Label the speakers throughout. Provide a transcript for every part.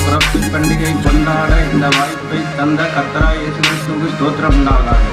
Speaker 1: பிறப்பு பண்டிகை கொண்டாட இந்த வாய்ப்பை தந்த கர்த்தராகிய இயேசு கிறிஸ்துவுக்கு ஸ்தோத்திரம் உண்டாவதாக.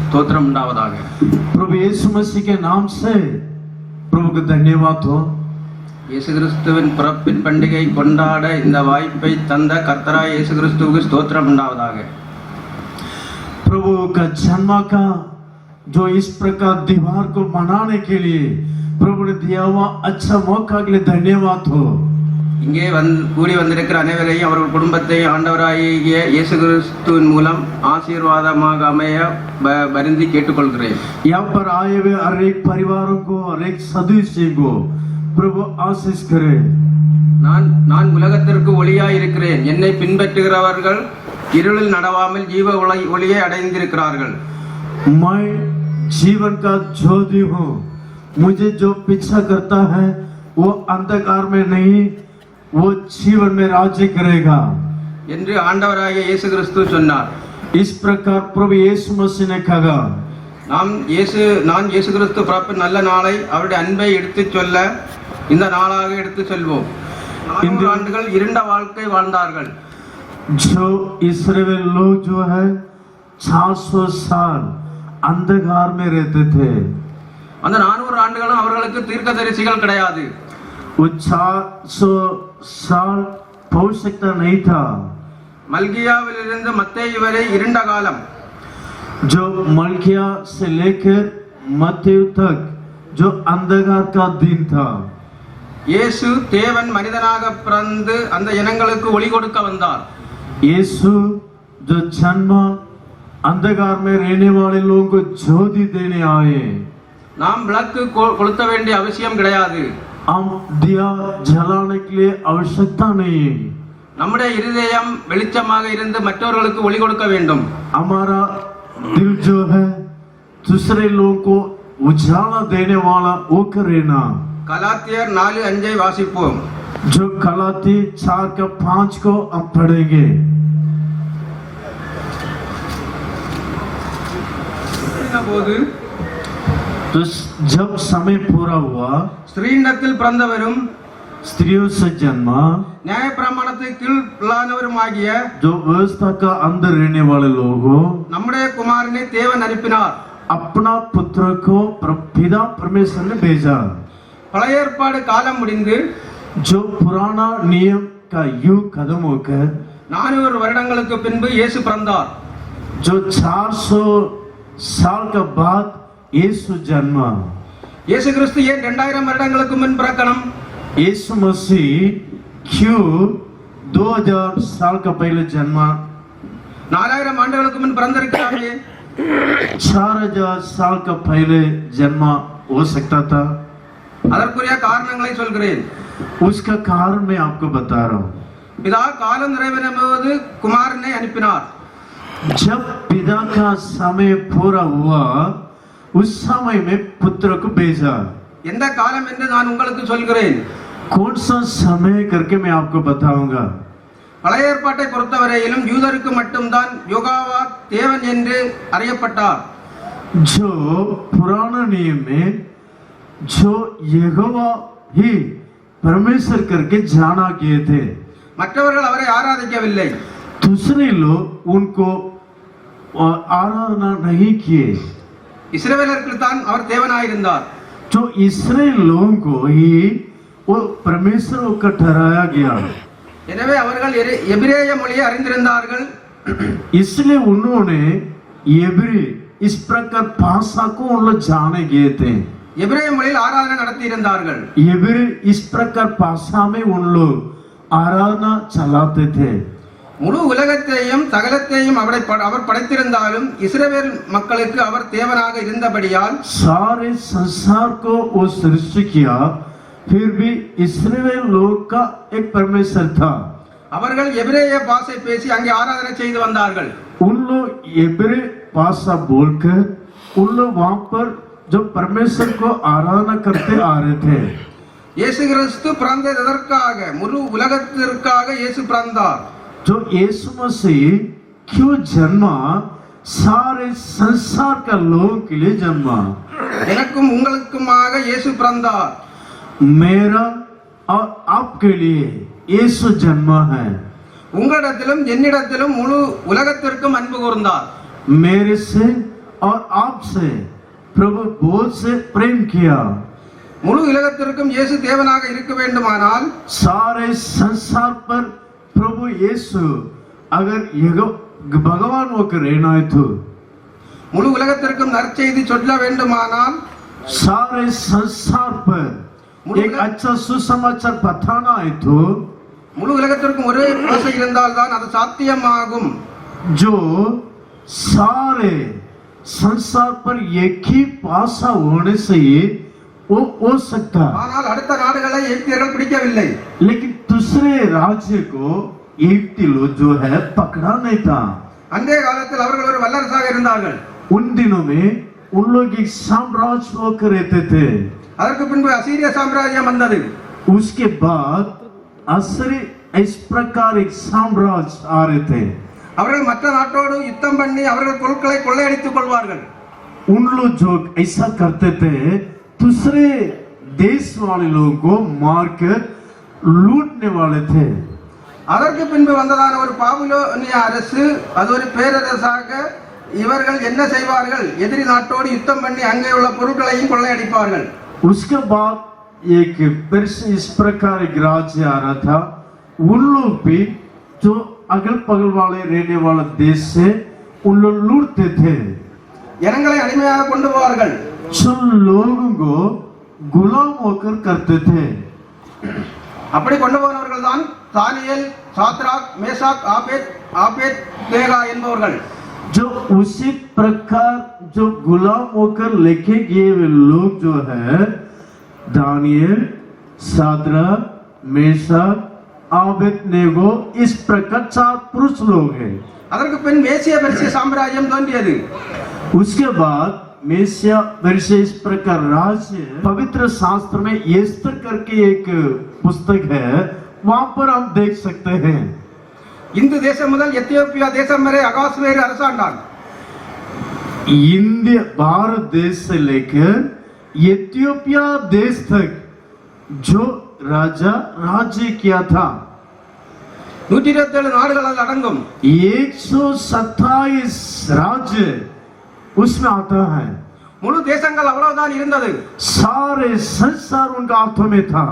Speaker 1: ஸ்தோத்திரம் உண்டாவதாக.
Speaker 2: प्रभु यीशु मसीह के नाम से प्रभु को धन्यवाद हो.
Speaker 1: இயேசு கிறிஸ்துவின் பிறப்பின் பண்டிகை கொண்டாட இந்த வாய்ப்பை தந்த கர்த்தராய் இயேசு கிறிஸ்துவுக்கு ஸ்தோத்திரம் உண்டாவதாக.
Speaker 2: प्रभु का जन्म का जो इस प्रकार दीवार को मनाने के लिए प्रभु ने दिया हुआ अच्छा मौका के लिए धन्यवाद हो.
Speaker 1: இங்கே கூடி வந்திருக்கிற அனைவரையும் அவர்கள் குடும்பத்தையும் ஆண்டவராகிய இயேசு கிறிஸ்துவின் மூலம் ஆசீர்வாதமாக அமைய வருந்தி கேட்டுக்கொள்கிறேன்.
Speaker 2: यहाँ पर आए हुए हर एक परिवारों को हर एक सदस्य को प्रभु आशीष करे.
Speaker 1: நான் உலகத்திற்கு ஒளியாய் இருக்கிறேன். என்னை பின்பற்றுகிறவர்கள் இருளில் நடவாமல் ஜீவ ஒளியை அடைந்திருக்கிறார்கள்.
Speaker 2: मैं जीवन का ज्योति हूँ. मुझे जो पीछा करता है वो अंधकार में नहीं, वो जीवन में राज्य करेगा
Speaker 1: என்று ஆண்டவராகிய இயேசு கிறிஸ்து சொன்னார்.
Speaker 2: इस प्रकार प्रभु यीशु मसीह ने कहा.
Speaker 1: நான் இயேசு கிறிஸ்து பிறப்பின் நல்ல நாளை அவருடைய அன்பை எடுத்துச் சொல்ல இந்த நாளாக எடுத்துச் சொல்வோம். 400 ஆண்டுகள் இருண்ட வாழ்க்கை வாழ்ந்தார்கள்.
Speaker 2: जो इस्राएल लोग जो है 400 साल अंधकार में रहते थे.
Speaker 1: அந்த 400 ஆண்டுகளும் அவர்களுக்கு தீர்க்கதரிசிகள் கிடையாது.
Speaker 2: वो 400 साल पौष्टिकता नहीं था.
Speaker 1: மல்கியாவிலிருந்து மத்தேயு வரை இருண்ட காலம்.
Speaker 2: जो मल्किया से लेकर मत्तयु तक जो अंधकार का दिन था.
Speaker 1: இயேசு தேவன் மனிதனாக பிறந்து அந்த இனங்களுக்கு ஒளி கொடுக்க வந்தார்.
Speaker 2: यीशु जो जन्म अंधकार में रहने वाले लोगों को ज्योति देने आए.
Speaker 1: நாம் விளக்கு கொளுத்த வேண்டிய அவசியம் கிடையாது.
Speaker 2: हम दिया जलाने के लिए आवश्यकता नहीं.
Speaker 1: நம்முடைய இருதயம் வெளிச்சமாக இருந்து மற்றவர்களுக்கு ஒளி கொடுக்க வேண்டும்.
Speaker 2: हमारा दिल जो है दूसरे लोगों को उजाला देने वाला वो करेना.
Speaker 1: கலாத்தியர் 4:5 வாசிப்போம்.
Speaker 2: जो गलाती 4:5 को हम पढ़ेंगे.
Speaker 1: போது
Speaker 2: तो जब समय पूरा हुआ
Speaker 1: ஸ்ரீண்டத்தில் பிறந்தவரும்
Speaker 2: स्त्रियों से जन्मा
Speaker 1: நியாயப்பிரமாணத்துக்கு கீழ்ப்படியாதவருமாகிய
Speaker 2: जो व्यवस्था का अंदर रहने वाले लोगों
Speaker 1: நம்முடைய குமாரனை தேவன் அனுப்பினார்.
Speaker 2: अपना पुत्र को पिता परमेश्वर ने भेजा.
Speaker 1: பழைய ஏற்பாடு காலம் முடிந்து
Speaker 2: जो पुराना नियम का युग खत्म होकर
Speaker 1: 400 வருடங்களுக்கு பின்பு இயேசு பிறந்தார்.
Speaker 2: जो 400 साल का बाद यीशु जन्मा.
Speaker 1: இயேசு கிறிஸ்து ஏன் 2000 வருடங்களுக்கு முன் பிறக்கணும்?
Speaker 2: यीशु मसीह क्यों 2000 साल का पहले जन्मा?
Speaker 1: 4000 ஆண்டுகளுக்கு முன் பிறந்திருக்கிறாரே.
Speaker 2: 4000 साल का पहले जन्मा हो सकता था.
Speaker 1: அதற்குரிய காரணங்களை சொல்கிறேன்.
Speaker 2: उसका कारण मैं आपको बता रहा हूँ.
Speaker 1: பிதா காலம் நிறைவேறும் போது குமாரனை அனுப்பினார்.
Speaker 2: जब पिता का समय पूरा हुआ उस समय में पुत्र को भेजा.
Speaker 1: எந்த காலம் என்று நான் உங்களுக்கு சொல்கிறேன்.
Speaker 2: कौन सा समय करके मैं आपको बताऊंगा.
Speaker 1: பழைய ஏற்பாட்டை பொறுத்தவரையிலும் யூதருக்கு மட்டும்தான் யோகாவா தேவன் என்று அறியப்பட்டார்.
Speaker 2: जो पुराना नियम में जो यहोवा ही परमेश्वर करके जाना किए थे.
Speaker 1: மற்றவர்கள் அவரை ஆராதிக்கவில்லை.
Speaker 2: दूसरे लोग उनको आराधना नहीं किए.
Speaker 1: இஸ்ரவேலருக்கு தான் அவர் தேவனாயிருந்தார்.
Speaker 2: जो इस्राएल लोगों को ही वो परमेश्वर को ठहराया गया.
Speaker 1: எனவே அவர்கள் எபிரேய மொழியை அறிந்திருந்தார்கள்.
Speaker 2: इसलिए उन्होंने एब्री इस प्रकार भाषा को उन लोग जाने गए थे.
Speaker 1: எபிரேய மொழியில் ஆராதனை நடத்தி இருந்தார்கள்.
Speaker 2: एब्री इस प्रकार भाषा में उन लोग आराधना चलाते थे.
Speaker 1: முழு உலகத்தையும் சகலத்தையும் அவர் படைத்திருந்தாலும் இஸ்ரவேல் மக்களுக்கு அவர் தேவனாக இருந்தபடியால்
Speaker 2: सारे संसार को वो सृष्टि किया, फिर भी इस्राएल लोग का एक परमेश्वर था.
Speaker 1: அவர்கள் எபிரேய பாஷை பேசி அங்கே ஆராதனை செய்து வந்தார்கள்.
Speaker 2: उन लोग एब्री भाषा बोलकर उन लोग वहां पर जो परमेश्वर को आराधना करते आ रहे थे.
Speaker 1: இயேசு கிறிஸ்து பிறந்தது எதற்காக? முழு உலகத்திற்காக இயேசு பிறந்தார்.
Speaker 2: जो यीशु मसीह क्यों जन्मा? सारे संसार का लोगों के लिए जन्मा.
Speaker 1: எனக்கும் உங்களுக்குமாக இயேசு பிறந்தார்.
Speaker 2: मेरा और आपके लिए यीशु जन्मा है.
Speaker 1: உங்களிடத்திலும் என்னிடத்திலும் முழு உலகத்திற்கும் அன்பு கூர்ந்தார்.
Speaker 2: मेरे से और आपसे प्रभु बहुत से प्रेम किया।
Speaker 1: முழு உலகத்திற்கும் இயேசு தேவனாக இருக்க வேண்டுமானால்
Speaker 2: सारे संसार पर प्रभु यीशु अगर भगवान होकर रहना है तो
Speaker 1: முழு உலகத்திற்கும் நற்செய்தி சொல்ல வேண்டுமானால்
Speaker 2: सारे संसार पर एक अच्छा सुसमाचार बताना है तो
Speaker 1: முழு உலகத்திற்கும் ஒரே பாஷை இருந்தால்தான் அது சாத்தியமாகும்।
Speaker 2: जो सारे संसार पर एक ही भाषा होने से ही वो हो सकता है।
Speaker 1: ஆனால் அடுத்த நாடுகளை எகிப்தியர்கள் பிடிக்கவில்லை।
Speaker 2: लेकिन दूसरे राज्य को एगिप्ती लोग जो है पकड़ा नहीं था।
Speaker 1: அன்றைய காலத்தில் அவர்கள் ஒரு வல்லரசாக இருந்தார்கள்।
Speaker 2: उन दिनों में उन लोग एक साम्राज्य होकर रहते थे।
Speaker 1: அதற்கு பின்பு அசீரிய சாம்ராஜ்யம் வந்தது।
Speaker 2: उसके बाद असरी इस प्रकार एक साम्राज्य आ रहे थे।
Speaker 1: அவர்கள் மற்ற நாட்டோடு யுத்தம் பண்ணி அவர்கள் பொருட்களை கொள்ளையடித்துக் கொள்வார்கள்।
Speaker 2: उन लोग जो ऐसा करते थे दूसरे देश वाले लोगों को मारकर लूटने वाले थे।
Speaker 1: அதற்கு பின்பு வந்ததான ஒரு பாபிலோனிய அரசு அது ஒரு பேரரசாக இவர்கள் என்ன செய்வார்கள் எதிரி நாட்டோடு யுத்தம் பண்ணி அங்கே உள்ள பொருட்களையும் கொள்ளையடிப்பார்கள்।
Speaker 2: उसके बाद एक पर्शिया इस प्रकार एक राज्य आ रहा था। उन लोग भी जो अगल बगल वाले रहने वाले देश से उन लोग लूटते थे।
Speaker 1: ஜனங்களை அடிமையாக கொண்டு போவார்கள்।
Speaker 2: जो लोगों को गुलाम होकर करते थे।
Speaker 1: அப்படி கொண்டு போனவர்கள் தான் தானியேல், சாத்ராக், மேசாக், ஆபேத் நேகா என்பவர்கள்।
Speaker 2: जो उसी प्रकार जो गुलाम होकर लेके गए वे लोग जो है दानियल, साद्राक, मेशक, आबेदनेगो इस प्रकार 4 पुरुष लोग हैं।
Speaker 1: அதற்கு பின் மேசிய பெர்சிய சாம்ராஜ்யம் தோன்றியது।
Speaker 2: उसके बाद मेसिया पेर्शिया इस प्रकार राज्य पवित्र शास्त्र में एस्तर करके एक पुस्तक है वहां पर हम देख सकते हैं।
Speaker 1: இந்து தேசம் முதல் எத்தியோப்பியா தேசம் வரை அகாஸ்வேரு அரசாண்டான்।
Speaker 2: इंडिया भारत देश से लेकर एथियोपिया देश तक जो राजा राज्य किया था
Speaker 1: 127 நாடுகள் அடங்கும்।
Speaker 2: 127 राज्य उसमें आता है।
Speaker 1: முழு தேசங்கள் அவ்வளவுதான் இருந்தது।
Speaker 2: सारे संसार उनका हाथों में था।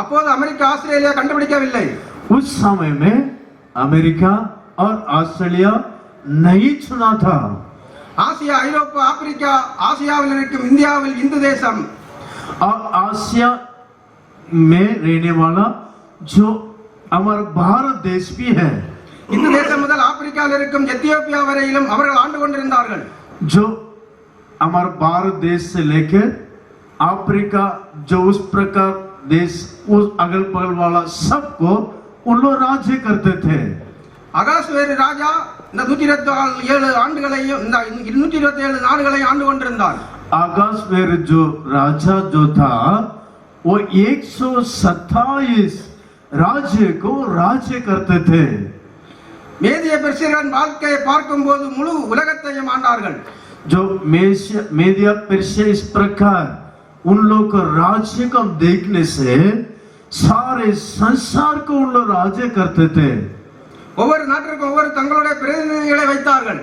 Speaker 1: அப்போது அமெரிக்கா ஆஸ்திரேலியா கண்டுபிடிக்கவில்லை।
Speaker 2: उस समय में अमेरिका और ऑस्ट्रेलिया नहीं चुना था।
Speaker 1: ஆசியா, ஐரோப்பா, ஆப்பிரிக்கா, ஆசியாவில் இருக்கும் இந்தியாவில் இந்து தேசம்
Speaker 2: और आसिया में रहने वाला जो हमारा भारत देश भी है।
Speaker 1: இந்து தேசம் முதல் ஆப்பிரிக்காவில் இருக்கும் எத்தியோப்பியா வரையிலும் அவர்கள் ஆண்டு கொண்டிருந்தார்கள்।
Speaker 2: जो हमारे भारत देश से लेकर अफ्रीका जो उस प्रकार देश उस अगल बगल वाला सबको उन लोग राज्य करते थे।
Speaker 1: அகாஸ்வேரு ராஜா இந்த 127 ஆண்டுகளையும் இந்த 227 நாடுகளை ஆண்டு கொண்டிருந்தார்।
Speaker 2: अगास्वेर जो राजा जो था वो 127 राज्य को राज्य करते थे।
Speaker 1: மேதிய பெர்சியர்களின் வாழ்க்கையை பார்க்கும்போது முழு உலகத்தையும் ஆண்டார்கள்।
Speaker 2: जो मेदिया पेर्शिया इस प्रकार उन लोग को राज्य को देखने से सारे संसार को उन लोग राज्य करते थे।
Speaker 1: ஒவ்வொரு நாட்டிற்கும் ஒவ்வொரு தங்களுடைய பிரதிநிதிகளை வைத்தார்கள்।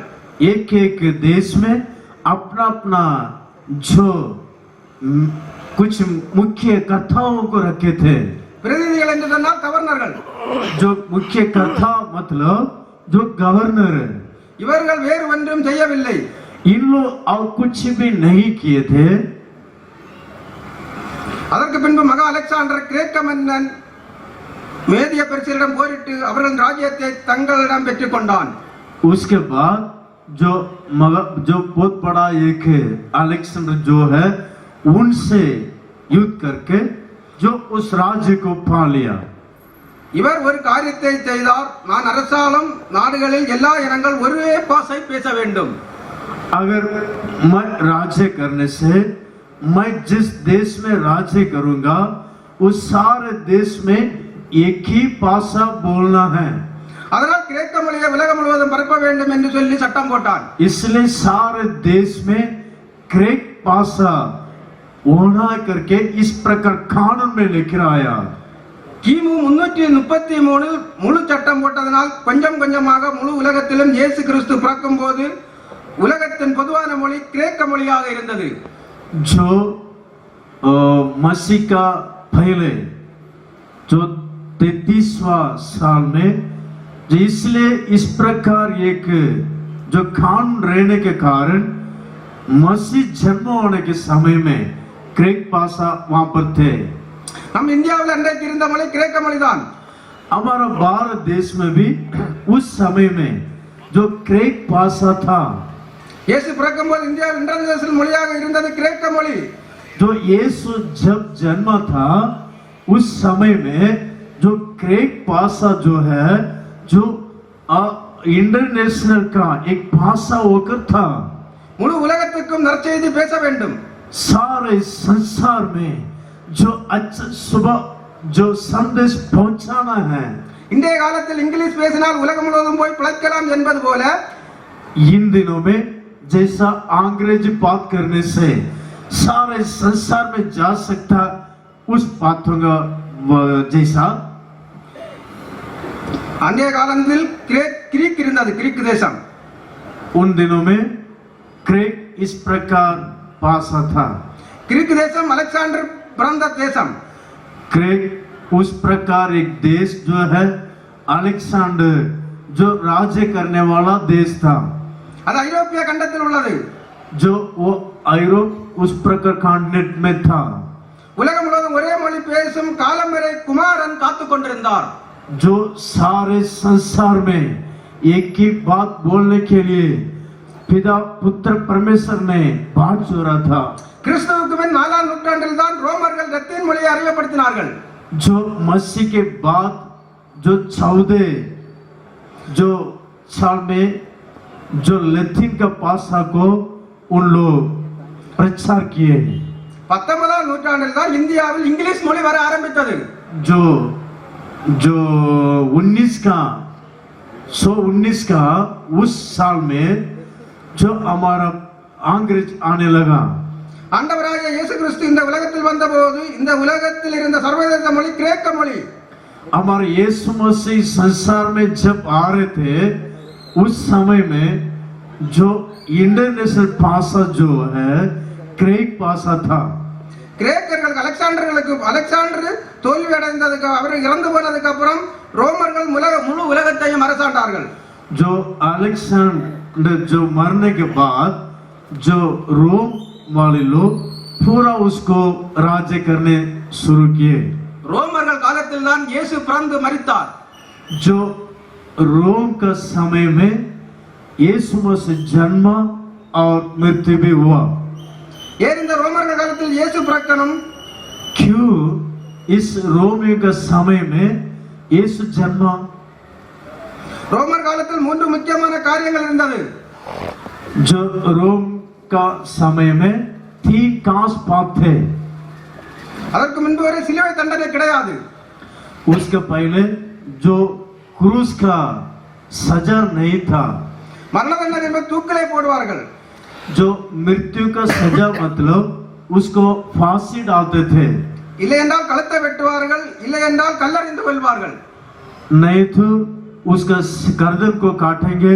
Speaker 2: एक एक देश में अपना अपना जो कुछ मुख्य कथाओं को रखे थे।
Speaker 1: பிரதிநிதிகள் என்று சொன்னால் கவர்னர்கள்।
Speaker 2: जो मुख्य कथा मतलब जो गवर्नर है।
Speaker 1: இவர்கள் வேறு ஒன்றும் செய்யவில்லை।
Speaker 2: इन लोग और कुछ भी नहीं किए थे।
Speaker 1: அதற்கு பின்பு மகா அலெக்சாண்டர் கிரேக்க மன்னன் மேதிய பெர்சியரிடம் போரிட்டு அவர்களின் ராஜ்யத்தை தங்களிடம் பெற்றுக் கொண்டான்।
Speaker 2: उसके बाद जो बहुत बड़ा एक अलेक्जेंडर जो है उनसे युद्ध करके जो उस राज्य को पा लिया।
Speaker 1: இவர் ஒரு காரியத்தை செய்தார், நான் அரசாளும் நாடுகளில் எல்லா இனங்கள் ஒரே பாஷை பேச வேண்டும்।
Speaker 2: अगर मैं राज्य करने से मैं जिस देश में राज्य करूंगा उस सारे देश में एक ही भाषा बोलना है।
Speaker 1: அதனால் கிரேக்க மொழியை உலகம் முழுவதும் பரப்ப வேண்டும் என்று சொல்லி சட்டம் போட்டான்।
Speaker 2: इसलिए सारे देश में ग्रीक भाषा होना करके इस प्रकार कानून में लेकर आया।
Speaker 1: கிமு 333 முழு சட்டம் போட்டதனால் கொஞ்சம் கொஞ்சமாக முழு உலகத்திலும் இயேசு கிறிஸ்து பிறக்கும் போது உலகத்தின் பொதுவான மொழி கிரேக்க மொழியாக இருந்தது.
Speaker 2: जो मसीह का पहले जो 33वां साल में, इसलिए इस प्रकार एक जो कानून रहने के कारण मसीह जन्म होने के समय में ग्रीक भाषा वहां पर थे.
Speaker 1: நம் இந்தியாவில் அன்றைக்கு இருந்த மொழி கிரேக்க மொழிதான்.
Speaker 2: हमारा भारत देश में भी उस समय में जो ग्रीक भाषा था.
Speaker 1: இயேசு பிறக்கும்போது இந்தியாவில் இன்டர்நேஷனல் மொழியாக இருந்தது கிரேக்க மொழி.
Speaker 2: जो यीशु जब जन्मा था उस समय में जो ग्रीक भाषा जो है जो इंटरनेशनल का एक भाषा होकर था.
Speaker 1: முழு உலகத்துக்கும் நற்செய்தி பேச வேண்டும்.
Speaker 2: सारे संसार में जो अच्छा सुबह जो संदेश पहुंचाना है.
Speaker 1: இன்றைய காலத்தில் இங்கிலீஷ் பேசினால் உலகம் முழுவதும் போய் பிழைக்கலாம் என்பது போல
Speaker 2: इन दिनों में जैसा अंग्रेजी बात करने से सारे संसार में जा सकता उस बातों का जैसा
Speaker 1: அன்றைய காலத்தில் கிரீக் இருந்தது, கிரீக் தேசம்.
Speaker 2: उन दिनों में ग्रीक इस प्रकार भाषा था.
Speaker 1: கிரீக் தேசம் அலெக்சாண்டர் பிறந்த தேசம்.
Speaker 2: ग्रीक उस प्रकार एक देश जो है अलेक्जेंडर जो राज्य करने वाला देश था.
Speaker 1: அது ஐரோப்பிய கண்டத்தில் உள்ளது.
Speaker 2: जो वो यूरोप उस प्रकार कॉन्टिनेंट में था.
Speaker 1: உலகம் முழுவதும் ஒரே மொழி பேசும் காலம் வரை குமாரன் காத்துக் கொண்டிருந்தார்.
Speaker 2: जो सारे संसार में एक ही बात बोलने के लिए पिता पुत्र परमेश्वर ने बात जोड़ा था.
Speaker 1: கிறிஸ்துவுக்கு முன் 4ஆம் நூற்றாண்டில் தான் ரோமர்கள் லத்தீன் மொழியை அறிமுகப்படுத்தினார்கள்.
Speaker 2: जो मसीह के बाद जो 14 जो साल में जो लैटिन का भाषा को उन लोग प्रचार किए.
Speaker 1: 19ஆம் நூற்றாண்டில் தான் இந்தியாவில் இங்கிலீஷ் மொழி வர ஆரம்பித்தது.
Speaker 2: जो जो 1919 का उस साल में जो हमारा अंग्रेज आने लगा.
Speaker 1: ஆண்டவராகிய இயேசு கிறிஸ்து இந்த உலகத்தில் வந்தபோது இந்த உலகத்தில் இருந்த சர்வதேச மொழி கிரேக்க மொழி.
Speaker 2: हमारे यीशु मसीह संसार में जब आ रहे थे उस समय में जो इंटरनेशनल भाषा जो है ग्रीक भाषा था.
Speaker 1: கிரேக்கர்கள் அலெக்சாண்டர் தோல்வி அடைந்ததுக்கு அவர் இறந்து போனதுக்கு அப்புறம் ரோமர்கள் முழு உலகத்தையும் அரசாண்டார்கள்.
Speaker 2: जो अलेक्जेंडर जो मरने के बाद जो रोम वाले लोग पूरा उसको राज्य करने शुरू किए.
Speaker 1: ரோமர்கள் காலத்தில் தான் இயேசு பிறந்து மரித்தார்.
Speaker 2: जो रोम का समय में यीशु मसीह जन्म और मृत्यु भी हुआ.
Speaker 1: ஏன் இந்த ரோமர்கள் காலத்தில் இயேசு பிறக்கணும்?
Speaker 2: क्यों इस रोमियो का समय में यीशु जन्म?
Speaker 1: ரோமர் காலத்தில் 3 முக்கியமான காரியங்கள் இருந்தது.
Speaker 2: जो रोम का समय में 3 खास बात थे.
Speaker 1: அதற்கு முன்பு வரை சிலுவை தண்டனை கிடையாது.
Speaker 2: उसके पहले जो क्रूस का सजा नहीं था.
Speaker 1: மரண தண்டனை என்பது தூக்கிலே போடுவார்கள்.
Speaker 2: जो मृत्यु का सजा मतलब उसको फांसी डालते थे.
Speaker 1: இல்லை என்றால் கழுத்தை வெட்டுவார்கள், இல்லை என்றால் கல்லறிந்து கொள்வார்கள்.
Speaker 2: नहीं तो उसका गर्दन को काटेंगे,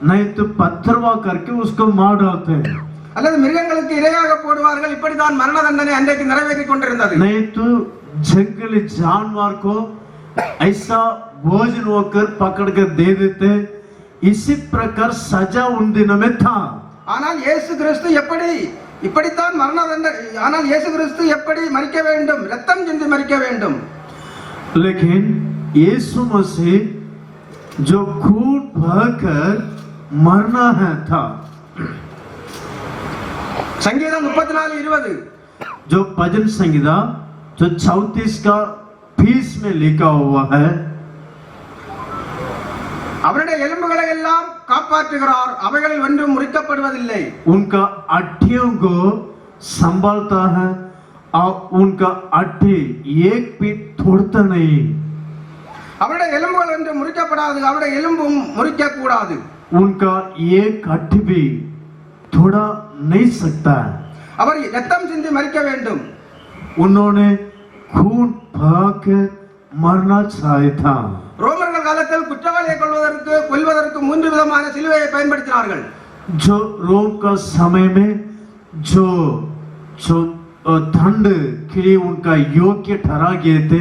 Speaker 2: नहीं तो पत्थरवा करके उसको मार डालते हैं.
Speaker 1: அல்லது மிருகங்களுக்கு இரையாக போடுவார்கள். இப்படிதான் மரண தண்டனை அன்றைக்கு நிறைவேறிக் கொண்டிருந்தது.
Speaker 2: नहीं तो जंगली जानवर को ऐसा भोजन होकर पकड़ कर दे देते. इसी प्रकार सजा उन दिनों में था.
Speaker 1: ஆனால் இயேசு கிறிஸ்து இப்படித்தான் மரண தண்டனை. ஆனால் இயேசு கிறிஸ்து எப்படி மரிக்க வேண்டும்? ரத்தம் சிந்தி மரிக்க வேண்டும்.
Speaker 2: लेकिन यीशु मसीह जो खून बहाकर मरना है था.
Speaker 1: சங்கீதம் 34:20
Speaker 2: जो भजन संहिता जो 34 का 20 में लिखा हुआ है.
Speaker 1: அவருடைய எலும்புகளை எல்லாம் காப்பாற்றுகிறார், அவைகளில் ஒன்றும் முறிக்கப்படுவதில்லை.
Speaker 2: उनका हड्डियों को संभालता है और उनका हड्डी एक भी तोड़ता नहीं.
Speaker 1: அவருடைய எலும்புகள் ஒன்றும் முறிக்கப்படாது, அவருடைய எலும்பும் முறிக்க கூடாது.
Speaker 2: उनका एक हड्डी भी तोड़ा नहीं सकता.
Speaker 1: அவர் ரத்தம் சிந்தி மரிக்க வேண்டும்.
Speaker 2: उन्होंने खून बहाकर मरना चाहे था.
Speaker 1: ரோமர்கள் காலத்தில் குற்றவாளியை கொல்வதற்கு 3 விதமான சிலுவையை பயன்படுத்தினார்கள்.
Speaker 2: जो रोम का समय में जो जो दंड के लिए उनका योग्य ठहरा गए थे,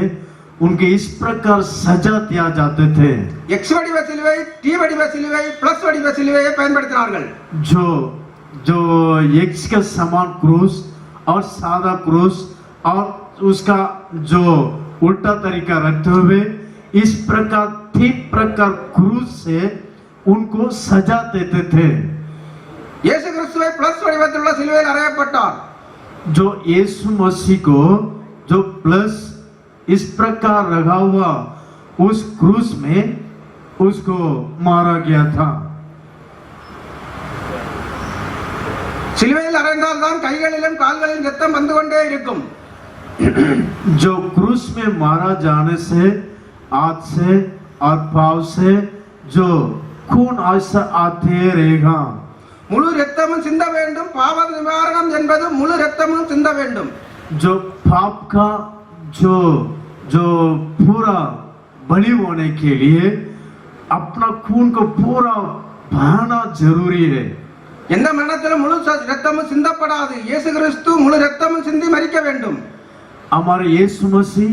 Speaker 2: उनके इस प्रकार सजा दिया जाते थे।
Speaker 1: எக்ஸ் வடிவ சிலுவை, டி வடிவ சிலுவை, பிளஸ் வடிவ சிலுவையை பயன்படுத்தினார்கள்.
Speaker 2: जो जो एक्स के समान क्रूस और सादा क्रूस और उसका जो उल्टा तरीका रखते हुए इस प्रकार 3 प्रकार क्रूस से उनको सजा देते थे।
Speaker 1: இயேசு கிறிஸ்துவை பிளஸ் வடிவத்தில் உள்ள சிலுவையில் அறையப்பட்டார்.
Speaker 2: जो यीशु मसीह को जो प्लस इस प्रकार रखा हुआ उस क्रूस में उसको मारा गया था।
Speaker 1: சிலுவையில் அறைந்தால் தான் கைகளிலும் கால்களிலும் ரத்தம் வந்து கொண்டே இருக்கும்.
Speaker 2: जो क्रूस में मारा जाने से हाथ से और पांव से जो खून ऐसा आते रहेगा।
Speaker 1: முழு ரத்தமும் சிந்த வேண்டும். பாவ நிவாரணம் என்பது முழு ரத்தமும் சிந்த வேண்டும்.
Speaker 2: जो पाप का जो जो पूरा बलि होने के लिए अपना खून को पूरा बहाना जरूरी है।
Speaker 1: எந்த மரணத்திலும் முழு ரத்தமும் சிந்தப்படாது. இயேசு கிறிஸ்து முழு ரத்தமும் சிந்தி மரிக்க வேண்டும்.
Speaker 2: हमारे यीशु मसीह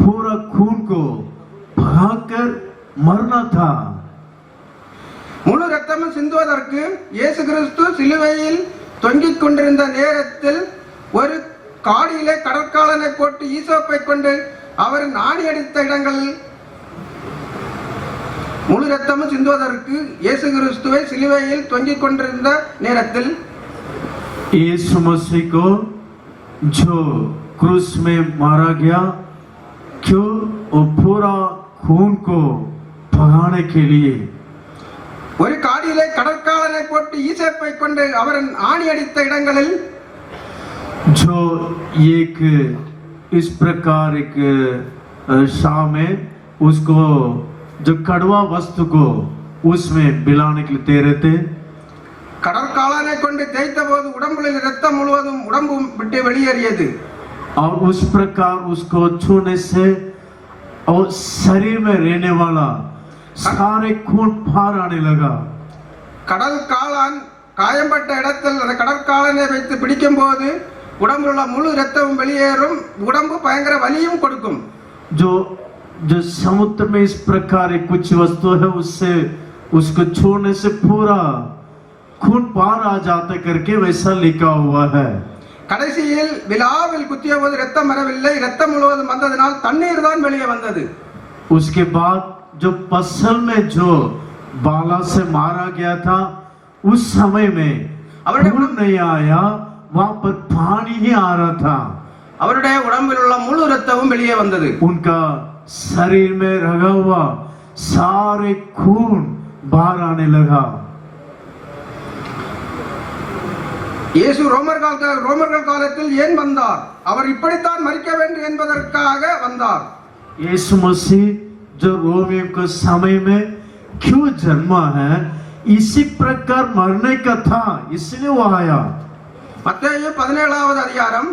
Speaker 2: पूरा खून को बहाकर मरना था।
Speaker 1: முழு ரத்தமும் சிந்துவதற்கு இயேசு கிறிஸ்து சிலுவையில் தொங்கிக் கொண்டிருந்த நேரத்தில் ஒரு காடியிலே கடற்காலனை போட்டு ஈசோப்பை கொண்டு அவர் நாடி அடித்த இடங்களில் முழு ரத்தமும் சிந்துவதற்கு இயேசு கிறிஸ்துவை சிலுவையில் தொங்கிக் கொண்டிருந்த நேரத்தில்
Speaker 2: यीशु मसीह को जो क्रूस में मारा गया, क्यों? वो पूरा खून को बहाने के लिए
Speaker 1: ஒரு காடியிலே கடற்காலனை போட்டு ஈசோப்பை கொண்டு அவர் ஆணி அடித்த இடங்களில்
Speaker 2: जो एक इस प्रकार एक शाम में उसको जो कड़वा वस्तु को उसमें मिलाने के लिए दे रहे थे।
Speaker 1: கடற்காலனை கொண்டு தேய்த்த போது உடம்புல ரத்தம் முழுவதும் உடம்பு விட்டு வெளியேறியது.
Speaker 2: और उस प्रकार उसको छूने से और शरीर में रहने वाला सारे खून बाहर आने लगा।
Speaker 1: கடல் காளான் காயம்பட்ட இடத்தில் அந்த கடற்காலனை வைத்து பிடிக்கும் போது உடம்பில் உள்ள முழு ரத்தமும் வெளியேறும். உடம்பு பயங்கர வலியும் கொடுக்கும்.
Speaker 2: जो जो समुद्र में इस प्रकार कुछ वस्तु है उससे उसको छोड़ने से पूरा खून बाहर आ जाता करके वैसा लिखा हुआ है।
Speaker 1: கடைசியில் விலாவில் குத்திய போது ரத்தம் வரவில்லை. ரத்தம் முழுவதும் வந்ததனால் தண்ணீர் தான் வெளியே வந்தது.
Speaker 2: उसके बाद जो पसल में जो बाला से मारा गया था उस समय में खून नहीं आया, वहां पर पानी ही आ रहा था।
Speaker 1: அவருடைய உடம்பில் உள்ள முழு ரத்தமும் வெளியே வந்தது.
Speaker 2: उनका शरीर में रगा हुआ सारे खून बाहर आने लगा।
Speaker 1: இயேசு ரோமர்கள் காலத்தில் ஏன் வந்தார்? அவர் இப்படித்தான் மரிக்க வேண்டும் என்பதற்காக வந்தார்.
Speaker 2: यीशु मसीह जो रोमियों के समय में क्यों जन्मा है, इसी प्रकार मरने का था, इसलिए वो आया।
Speaker 1: மத்தேயு 17வது அதிகாரம்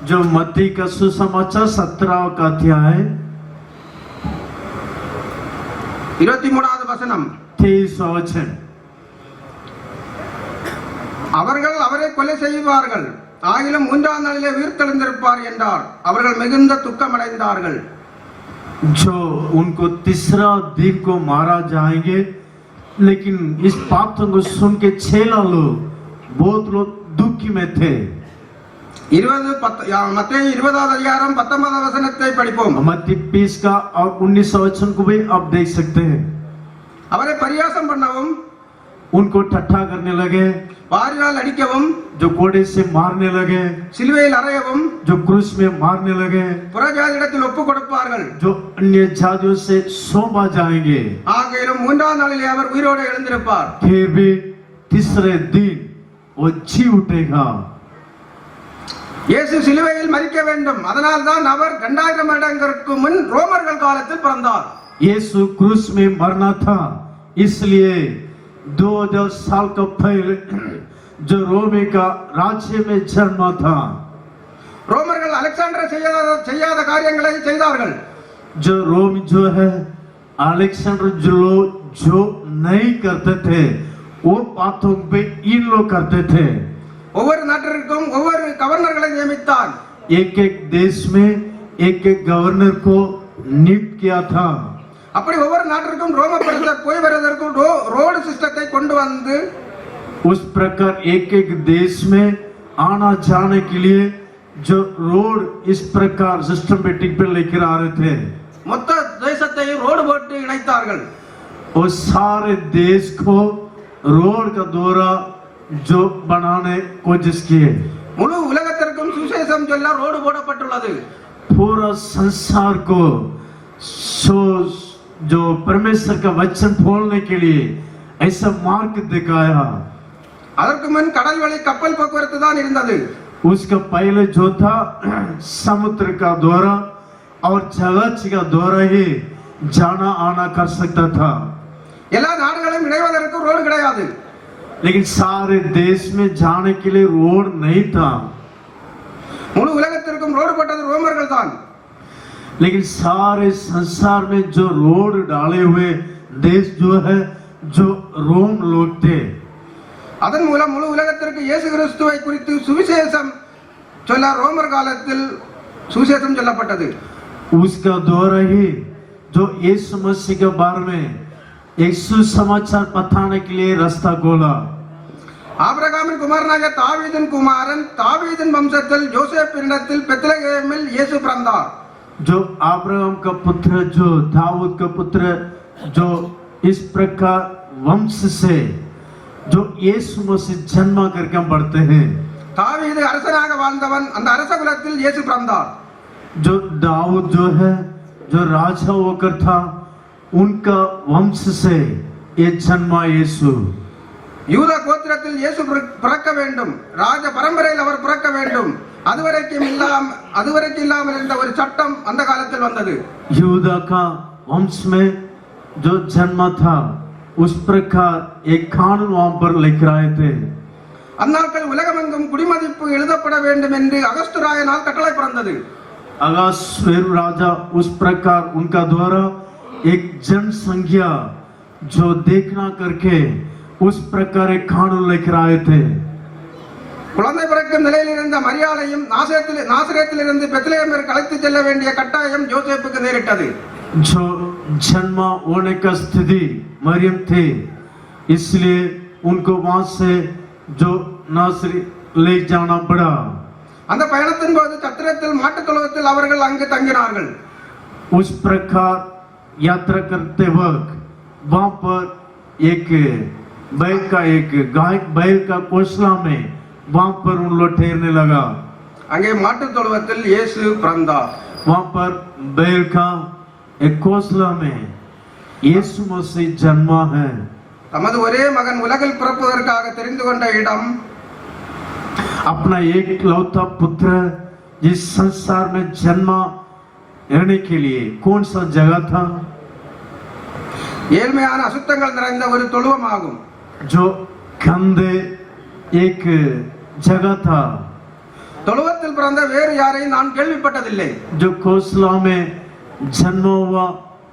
Speaker 2: जो मत्ती का सुसमाचार 17 का अध्याय
Speaker 1: 23வது வசனம்
Speaker 2: 23 वचन।
Speaker 1: அவர்கள் அவரை கொலை செய்வார்கள், ஆகிலும் 3ஆம் நாளிலே உயிர்த்தெழுந்திருப்பார் என்றார். அவர்கள் மிகுந்த துக்கமடைந்தார்கள்.
Speaker 2: जो उनको तीसरा दिन को मारा जाएंगे, लेकिन इस बातों को सुन के 6 लोग बहुत लोग दुखी में थे।
Speaker 1: மத்தேயு 20வது அதிகாரம் 19வது வசனத்தை படிப்போம்.
Speaker 2: मत्ती 20 का और 19 वचन को भी आप देख सकते हैं।
Speaker 1: அவரை பரியாசம் பண்ணவும்,
Speaker 2: उनको ठट्ठा करने लगे,
Speaker 1: வாரினால் அடிக்கவும்,
Speaker 2: जो कोड़े से मारने लगे,
Speaker 1: சிலுவையில் அறையவும்,
Speaker 2: जो क्रूस में मारने लगे,
Speaker 1: புறஜாதியிடத்தில் ஒப்பு கொடுப்பார்கள்.
Speaker 2: जो अन्य जातियों से सौंपा जाएंगे।
Speaker 1: ஆகையிலும் 3ஆம் நாளிலே அவர் உயிரோடு எழுந்திருப்பார்.
Speaker 2: फिर भी तीसरे दिन वो जी उठेगा।
Speaker 1: இயேசு சிலுவையில் மரிக்க வேண்டும். அதனால் தான் அவர் 2000 வருடங்களுக்கு முன் ரோமர்கள் காலத்தில் பிறந்தார்.
Speaker 2: यीशु क्रूस में मरना था, इसलिए 2000 साल का पहले जो रोमे का राज्य में जन्मा था।
Speaker 1: ரோமர்கள் அலெக்சாண்டர் செய்யாத காரியங்களை செய்தார்கள்.
Speaker 2: जो रोम जो है अलेक्जेंडर जो नहीं करते थे वो बातों पे इन लोग करते थे।
Speaker 1: ஒவ்வொரு நாட்டிற்கும் ஒவ்வொரு கவர்னர்களை நியமித்தான்.
Speaker 2: एक एक देश में एक एक गवर्नर को नियुक्त किया था।
Speaker 1: அப்படி ஒவ்வொரு நாட்டிற்கும் ரோம பிரதர் போய் வருவதற்கு ரோடு சிஸ்டத்தை கொண்டு வந்து
Speaker 2: उस प्रकार एक एक देश में आना जाने के लिए जो रोड इस प्रकार सिस्टमेटिक पे लेकर आ रहे थे।
Speaker 1: மொத்த தேசத்தை ரோடு போட்டு இணைத்தார்கள்.
Speaker 2: और सारे देश को रोड का दौरा जो बनाने कोशिश किए।
Speaker 1: முழு உலகத்திற்கும் சுவிசேஷம் சொல்ல ரோடு போடப்பட்டுள்ளது.
Speaker 2: पूरा संसार को जो परमेश्वर का वचन बोलने के लिए ऐसा मार्ग दिखाया।
Speaker 1: அதற்கு முன் கடல் வழி கப்பல் போக்குவரத்து தான் இருந்தது.
Speaker 2: उसका पहले जो था समुद्र का दौरा और जहाज का दौरा ही जाना आना कर सकता था।
Speaker 1: எல்லா நாடுகளும் இணைவதற்கு ரோடு கிடையாது.
Speaker 2: लेकिन सारे देश में जाने के लिए रोड नहीं था।
Speaker 1: முழு உலகத்திற்கும் ரோடு போட்டது ரோமர்கள் தான்.
Speaker 2: लेकिन सारे संसार में जो रोड डाले हुए देश जो है जो रोम लोग थे।
Speaker 1: அதன் மூலம் முழு உலகத்திற்கு இயேசு கிறிஸ்துவை குறித்து சுவிசேஷம் சொல்ல ரோமர் காலத்தில் சுவிசேஷம் சொல்லப்பட்டது.
Speaker 2: उसका द्वारा ही जो यीशु मसीह के बारे में एक सुसमाचार बताने के लिए रास्ता खोला।
Speaker 1: ஆபிரகாமின் குமாரனாகிய தாவீதின் குமாரன் தாவீதின் வம்சத்தில் யோசேப்பினிடத்தில் பெத்லகேமில் இயேசு பிறந்தார்.
Speaker 2: जो अब्राहम का पुत्र जो दाऊद का पुत्र जो इस प्रकार वंश से जो यीशु मसीह जन्म करके हम पढ़ते हैं।
Speaker 1: தாவீது அரசனாக வாழ்ந்தவன், அந்த அரச குலத்தில் இயேசு பிறந்தார்.
Speaker 2: जो दाऊद जो है जो राजा होकर था उनका वंश से ये जन्मा यीशु।
Speaker 1: யூத கோத்திரத்தில் இயேசு பிறக்க வேண்டும், ராஜ பரம்பரையில் அவர் பிறக்க வேண்டும். அதுவரைக்கும் இல்லாமல் இருந்த ஒரு சட்டம் அந்த காலத்தில் வந்தது.
Speaker 2: यूदा का वंश में जो जन्म था उस प्रकार एक कानून वहां पर लिख रहे थे।
Speaker 1: அந்நாட்கள் உலகமெங்கும் குடிமதிப்பு எழுதப்பட வேண்டும் என்று அகஸ்துராயனால் கட்டளை பிறந்தது.
Speaker 2: अगास्वेरू राजा उस प्रकार उनका द्वारा एक जनसंख्या जो देखना करके उस प्रकार एक कानून लिख रहे थे।
Speaker 1: குழந்தை பிறக்கும் நிலையில் இருந்த மரியாதையும் நாசரேத்திலிருந்து பெத்லகேமிற்கு அழைத்து செல்ல வேண்டிய கட்டாயம் யோசேப்புக்கு நேரிட்டது.
Speaker 2: जो जन्म होने का स्थिति मरियम थे, इसलिए उनको वहां से जो नासरी ले जाना पड़ा।
Speaker 1: அந்த பயணத்தின் போது சத்திரத்தில் மாட்டுத் தொழுவத்தில் அவர்கள் அங்கு தங்கினார்கள்.
Speaker 2: उस प्रकार यात्रा करते वक्त वहां पर एक बैल का कोसला में वहां पर उन लोग ठहरने लगा।
Speaker 1: அங்கே மாட்டுத் தொழுவத்தில் இயேசு பிறந்தார்.
Speaker 2: वहां पर बैल का एक कोसला में यीशु मसीह जन्मा है।
Speaker 1: தமது ஒரே மகன் உலகில் பிறப்பதற்காக தெரிந்து கொண்ட இடம்,
Speaker 2: अपना एक लौता पुत्र जिस संसार में जन्मा रहने के लिए कौन सा जगह था?
Speaker 1: ஏழ்மையான அசுத்தங்கள் நிறைந்த ஒரு தொழுவமாகும்.
Speaker 2: जो गंदे एक जगह था।
Speaker 1: தொழுவத்தில் பிறந்த வேறு யாரையும் நான் கேள்விப்பட்டதில்லை.
Speaker 2: जो कोसला में जन्म हुआ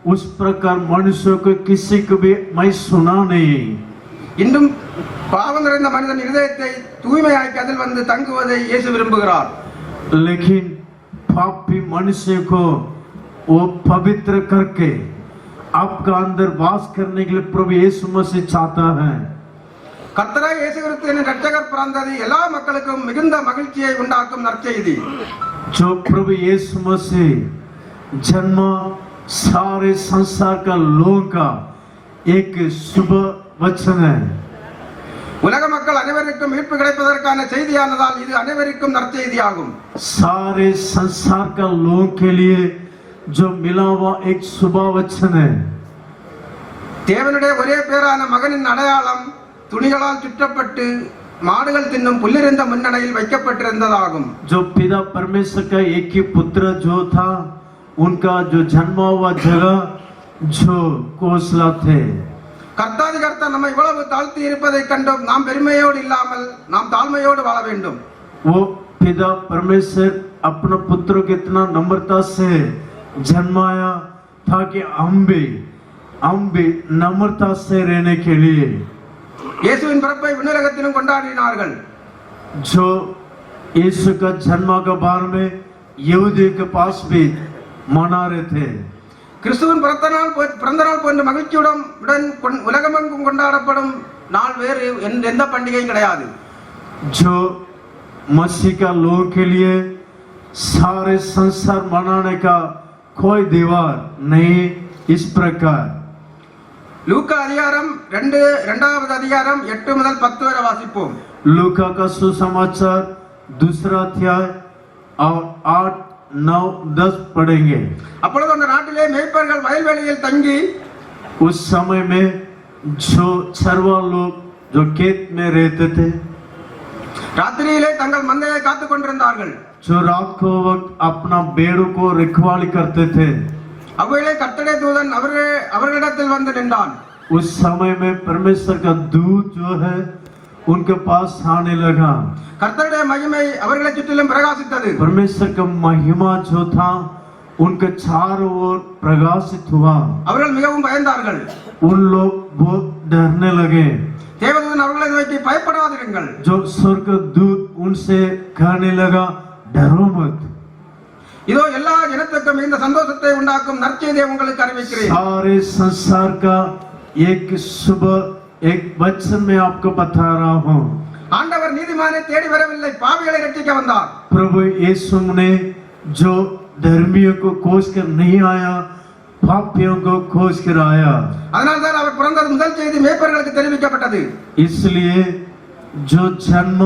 Speaker 2: उस प्रकार मनुष्य को किसी को भी मैं सुना नहीं।
Speaker 1: இன்னும் பாவம் நிறைந்த மனிதன் இதயத்தை தூய்மையாக்கி அதில் வந்து தங்குவதை இயேசு விரும்புகிறார்.
Speaker 2: लेकिन पापी मनुष्य को वो पवित्र करके आपका अंदर वास करने के लिए प्रभु यीशु मसीह चाहता है।
Speaker 1: கர்த்தராகிய இயேசு கிறிஸ்து என்னும் இரட்சகர் பிறந்தது எல்லா மக்களுக்கும் மிகுந்த மகிழ்ச்சியை உண்டாக்கும் நற்செய்தி.
Speaker 2: जो प्रभु यीशु मसीह जन्म सारे संसार का लोगों का एक शुभ वचन है।
Speaker 1: உலக மக்கள் அனைவருக்கும் மீட்பு கிடைப்பதற்கான செய்தியானதால் இது அனைவருக்கும் நற்செய்தியாகும்.
Speaker 2: सारे संसार का लोगों के लिए जो मिला हुआ एक शुभ वचन है।
Speaker 1: தேவனுடைய ஒரே பேரான மகனின் அடையாளம் துணிகளால் சுற்றப்பட்டு மாடுகள் தின்னும் புல்லிருந்த முன்னணையில் வைக்கப்பட்டிருந்ததாகும்.
Speaker 2: जो पिता परमेश्वर का एक ही पुत्र जो था उनका जो जन्म हुआ जगह जो कोसला थे।
Speaker 1: கர்த்தாதி கர்த்தர் நம்மை இவ்வளவு தாழ்த்தி இருப்பதை கண்டும் நாம் பெருமையோடு இல்லாமல் நாம் தாழ்மையோடு வாழ வேண்டும்.
Speaker 2: वो पिता परमेश्वर अपने पुत्र को इतना नम्रता से जन्माया ताकि हम भी नम्रता से रहने के लिए
Speaker 1: இயேசுவின் பிறப்பை விண்ணுலகத்திலும் கொண்டாடினார்கள்.
Speaker 2: जो यीशु का जन्म के बारे में यहूदियों के पास भी मना रहे थे.
Speaker 1: கிறிஸ்துவின் பிறந்த நாள் போன்ற மகிழ்ச்சியுடன் உலகமெங்கும் கொண்டாடப்படும் நாள் வேறு எந்த பண்டிகையும் கிடையாது.
Speaker 2: जो मसीह का लोगों के लिए सारे संसार मनाने का कोई दीवार नहीं. इस प्रकार
Speaker 1: லூக்கா அதிகாரம் 2வது அதிகாரம் 8 முதல் 10 வரை வாசிப்போம்.
Speaker 2: लूका का सुसमाचार 2 अध्याय और 8, 9, 10 पढ़ेंगे.
Speaker 1: அப்பொழுது அந்த நாட்டிலே மேய்ப்பர்கள் வயல்வெளியில் தங்கி
Speaker 2: उस समय में जो चरवा लोग जो खेत में रहते थे,
Speaker 1: ராத்திரியிலே தங்கள் மந்தையை காத்துக் கொண்டிருந்தார்கள்.
Speaker 2: जो रात को वक्त अपना भेड़ों को रखवाली करते थे.
Speaker 1: அவ்வேளை கர்த்தருடைய தூதன் அவர்களிடத்தில் வந்து நின்றான்.
Speaker 2: उस समय में परमेश्वर का दूत जो है उनके पास आने लगा.
Speaker 1: கர்த்தருடைய மகிமை அவர்களை சுற்றிலும் பிரகாசித்தது.
Speaker 2: परमेश्वर का महिमा जो था उनके चारों ओर प्रकाशित हुआ.
Speaker 1: அவர்கள் மிகவும் பயந்தார்கள்.
Speaker 2: उन लोग बहुत डरने लगे.
Speaker 1: தேவதூதன் அவர்களை நோக்கி பயப்படாதிருங்கள்.
Speaker 2: जो स्वर्ग दूत उनसे कहने लगा, डरो मत.
Speaker 1: இதோ எல்லா ஜனத்துக்கும் இந்த சந்தோஷத்தை உண்டாக்கும் நற்செய்தியை உங்களுக்கு அறிவிக்கிறேன்.
Speaker 2: सारे संसार का एक सुबह एक वचन में आपको बता रहा हूँ.
Speaker 1: ஆண்டவர் நீதிமானை தேடி வரவில்லை, பாவிகளை ரட்சிக்க வந்தார்.
Speaker 2: प्रभु यीशु ने जो धर्मियों को खोज कर नहीं आया, पापियों को खोज कर आया.
Speaker 1: அதனால்தான் அவர் பிறந்தது முதல் செய்தி மேய்ப்பர்களுக்கு தெரிவிக்கப்பட்டது.
Speaker 2: इसलिए जो जन्म,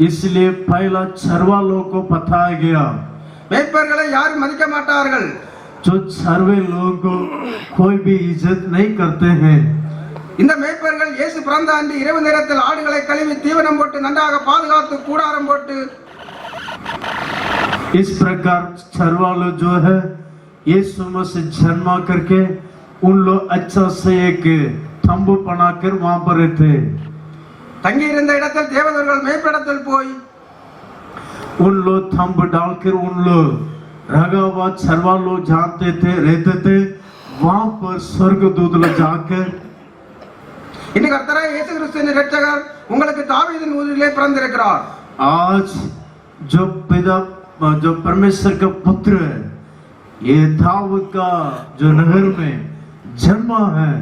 Speaker 2: इसलिए पहला चरवा लोग को बताया गया.
Speaker 1: மேய்ப்பர்களை யாரும் மதிக்க மாட்டார்கள்.
Speaker 2: जो चरवे लोगों को कोई भी इज्जत नहीं करते हैं.
Speaker 1: இந்த மேய்ப்பர்கள் இயேசு பிறந்த அன்று இரவு நேரத்தில் ஆடுகளை கழுவி தீவனம் போட்டு நன்றாக பாதுகாத்து கூடாரம் போட்டு
Speaker 2: इस प्रकार चरवा लोग जो है यीशु मसीह जन्मा करके उन लोग अच्छा से एक तंबू बनाकर वहां पर रहते.
Speaker 1: தங்கி இருந்த இடத்தில் தேவதூதர்கள் மேய்ப்பிடத்தில் போய்
Speaker 2: उन लोग तंबू डालकर उन लोग रगा हुआ चरवा लोग जानते थे रहते थे. वहां पर स्वर्गदूत लोग जाकर
Speaker 1: இன்னைக்கு கர்த்தராகிய இயேசு கிறிஸ்துவின் இரட்சகர் உங்களுக்கு தாவீதின் ஊரிலே பிறந்திருக்கிறார்.
Speaker 2: आज जो पिता जो परमेश्वर का पुत्र है, ये दाऊद का जो नगर में जन्मा है.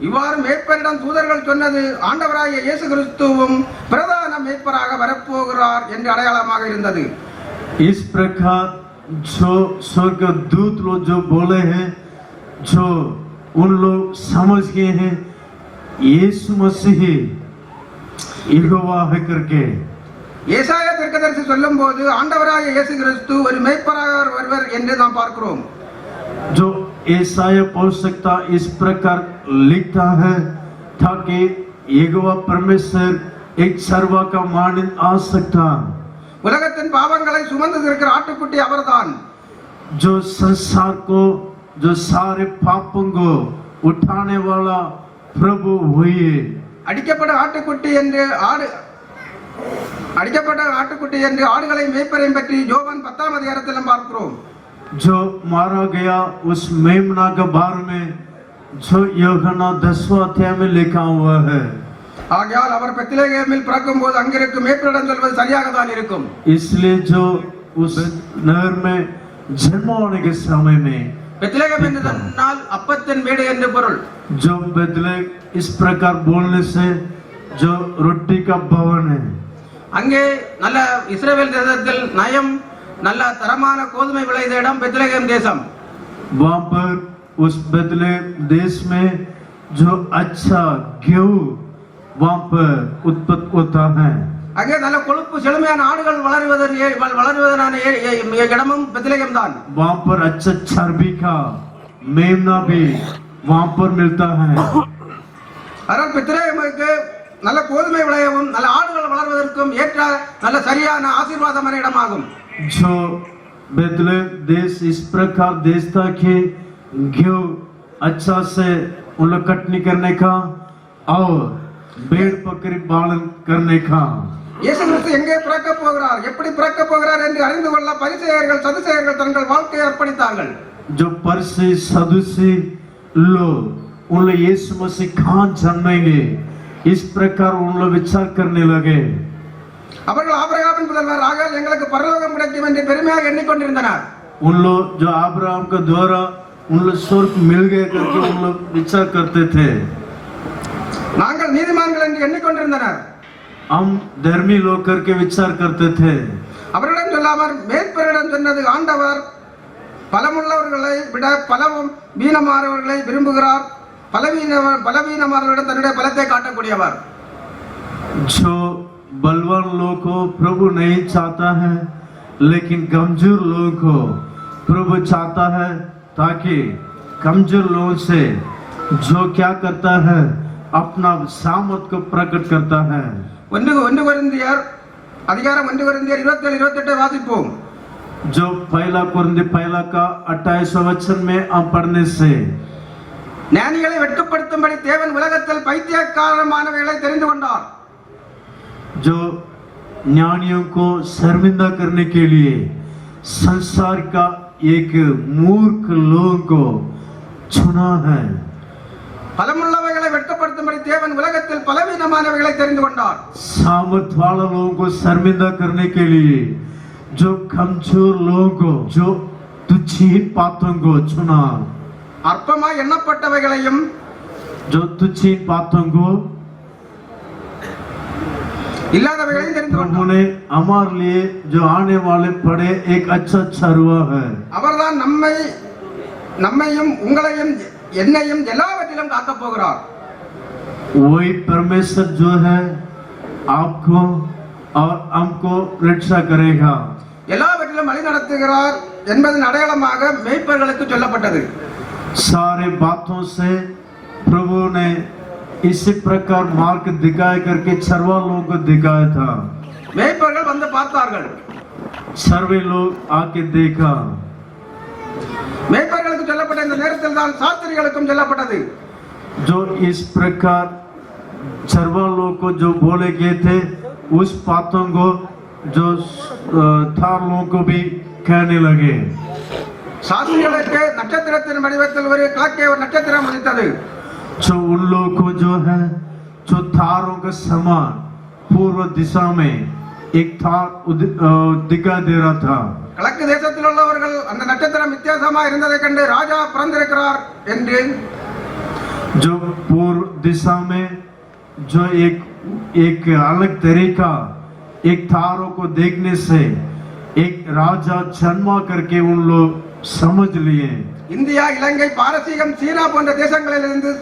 Speaker 1: இவ்வாறு மேய்ப்பரிடம் தூதர்கள் சொன்னது ஆண்டவராகிய இயேசு கிறிஸ்துவும் பிரதான மேய்ப்பராக வரப்போகிறார் என்று அடையாளமாக இருந்தது.
Speaker 2: इस प्रकार जो स्वर्गदूत लोग जो बोले हैं, जो उन लोग समझ गए हैं यीशु मसीह यहोवा है करके.
Speaker 1: ஏசாயா தீர்க்கதரிசி சொல்லும்போது ஆண்டவராகிய இயேசு கிறிஸ்து ஒரு மேய்ப்பராக வருவர் என்று நாம் பார்க்கிறோம்.
Speaker 2: जो ईसाया आवश्यकता इस प्रकार लिखता है ताकि यहोवा परमेश्वर एक सर्वा का मानन आ सकता.
Speaker 1: உலகத்தின் பாவங்களை சுமந்து இருக்கிற ஆட்டுக்குட்டி அவர்தான்.
Speaker 2: जो संसार को जो सारे पापों को उठाने वाला प्रभु वही.
Speaker 1: அடிக்கப்பட்ட ஆட்டுக்குட்டி என்று ஆடுகளை மேய்ப்பரையும் பற்றி யோவான் 10ஆம் அதிகாரத்தில் பார்க்கிறோம்.
Speaker 2: जो मारा गया उस मेमना के बारे में जो यूहन्ना 10वां अध्याय में लिखा हुआ है.
Speaker 1: ஆகையால் அவர் பெத்லகேமில் பிறக்கும்போது அங்கிருக்கும் மேய்ப்பரிடம் சொல்வது சரியாக தான் இருக்கும்.
Speaker 2: इसलिए जो उस नगर में जन्म होने के समय में
Speaker 1: பெத்லகேம் என்று சொன்னால் அப்பத்தின் வீடு என்று பொருள்.
Speaker 2: जो बेथलेहम इस प्रकार बोलने से जो रोटी का भवन है.
Speaker 1: அங்கே நல்ல இஸ்ரவேல் தேசத்தில் நயம் நல்ல தரமான கோதுமை விளைந்த இடம் பெத்லகேம் தேசம்.
Speaker 2: वहां पर उस बेथलेहम देश में जो अच्छा गेहूं वहां पर उत्पन्न होता है.
Speaker 1: அங்கே நல்ல கொழுப்பு செழுமையான ஆடுகள் வளருவதனான இடமும் பெத்லகேம் தான்.
Speaker 2: वहां पर अच्छा चर्बी का मेमना भी वहां पर मिलता है.
Speaker 1: அதனால் பெத்லகேமுக்கு நல்ல கோதுமை விளையவும் நல்ல ஆடுகள் வளர்வதற்கும் ஏற்ற நல்ல சரியான ஆசீர்வாதமான இடமாகும்.
Speaker 2: जो बेथलेहम देश इस प्रकार देश था कि गेहूं अच्छा से उन लोग कटनी करने का और भेड़ बकरी पालन करने का.
Speaker 1: இயேசு கிறிஸ்து எங்கே பிறக்க போகிறார், எப்படி பிறக்க போகிறார் என்று அறிந்து கொள்ள பரிசேயர்கள் சதுசேயர்கள் தங்கள் வாழ்க்கையை அர்ப்பணித்தார்கள்.
Speaker 2: जो फरीसी सदूसी लोग उन लोग यीशु मसीह कहाँ जन्मेंगे इस प्रकार उन लोग विचार करने लगे।
Speaker 1: அவர்கள் ஆபிரகாமின் புதல்வர் ஆகால் எங்களுக்கு பரலோகம் கிடைக்கும் என்று பெருமையாக எண்ணிக்கொண்டிருந்தனர்.
Speaker 2: उन लोग जो अब्राहम के द्वारा उन लोग स्वर्ग मिल गए करके उन लोग विचार करते थे।
Speaker 1: நாங்கள் நீதிமான்கள் என்று எண்ணிக்கொண்டிருந்தனர்.
Speaker 2: हम धर्मी लोग करके विचार करते थे।
Speaker 1: அவரிடம் சொல்லாமல் மேற்பரிடம் சொன்னது, ஆண்டவர் பலமுள்ளவர்களை விட பலவும் வீணமானவர்களை விரும்புகிறார், பலவீனமானவர்களிடம் தன்னுடைய பலத்தை காட்டக்கூடியவர்.
Speaker 2: जो बलवान लोग को प्रभु नहीं चाहता है, लेकिन कमजोर लोगों को प्रभु चाहता है, ताकि कमजोर लोगों से जो क्या करता है अपना सामर्थ को प्रकट करता है।
Speaker 1: 1 கொரிந்தியர் அதிகாரம் 1 கொரிந்தியர் 27-28 வாசிப்போம்.
Speaker 2: जो पहला कुरिन्थी पहला का 28 वचन में हम पढ़ने से,
Speaker 1: ஞானிகளை வெட்கப்படுத்தும்படி தேவன் உலகத்தில் பைத்தியக்காரமானவைகளை தெரிந்து கொண்டார்.
Speaker 2: जो ज्ञानियों को शर्मिंदा करने के लिए संसार का एक मूर्ख लोगों को चुना है।
Speaker 1: பலமுள்ளவைகளை வெட்கப்படுத்தும்படி தேவன் உலகத்தில் பலவீனமானவைகளை தெரிந்து கொண்டார்.
Speaker 2: सामर्थ वाले लोगों को शर्मिंदा करने के लिए जो कमजोर लोगों को, जो तुच्छीन बातों को चुना।
Speaker 1: அற்பமாய் எண்ணப்பட்டவைகளையும்,
Speaker 2: जो तुच्छीन बातों को,
Speaker 1: இல்லாதவைகளையும் தெரிந்து
Speaker 2: प्रभु
Speaker 1: கொண்டார்.
Speaker 2: ने हमारे लिए जो आने वाले पड़े एक अच्छा छरुआ है।
Speaker 1: அவர்தான் நம்மையும் உங்களையும் என்னையும் எல்லாவற்றிலும் காக்கப் போகிறார்.
Speaker 2: वही परमेश्वर जो है आपको और हमको रक्षा करेगा।
Speaker 1: எல்லாவற்றிலும் வழி நடத்துகிறார் என்பதன் அடையாளமாக மேய்ப்பர்களுக்கு சொல்லப்பட்டது.
Speaker 2: सारे बातों से प्रभु ने इसी प्रकार मार्ग दिखाया करके चरवा लोगों को दिखाया था।
Speaker 1: மேய்ப்பர்கள் வந்து பார்த்தார்கள்.
Speaker 2: सर्वे लोग आके देखा।
Speaker 1: மேய்ப்பர்களுக்கு சொல்லப்பட்ட இந்த நேரத்தில் தான் சாஸ்திரிகளுக்கும் சொல்லப்பட்டது.
Speaker 2: जो इस प्रकार चरवा लोग को जो बोले गए थे, उस बातों को जो थार लोगों को भी कहने लगे।
Speaker 1: சாஸ்திரிகளுக்கு நட்சத்திரத்தின் வடிவத்தில் ஒரு கிழக்கே ஒரு நட்சத்திரம் உதித்தது.
Speaker 2: जो उन लोगों को जो है, जो थारों का समान पूर्व दिशा में एक थार दिखाई दे रहा था।
Speaker 1: கிழக்கு தேசத்தில் உள்ளவர்கள் அந்த நட்சத்திரம் வித்தியாசமா இருந்ததை கண்டு ராஜா பிறந்திருக்கிறார் என்று,
Speaker 2: जो पूर्व दिशा में जो एक अलग तरीका एक थारों को देखने से एक राजा जन्मा करके उन लोग समझ लिए।
Speaker 1: இந்தியா, இலங்கை, பாரசீகம், சீனா போன்ற தேசங்களிலிருந்து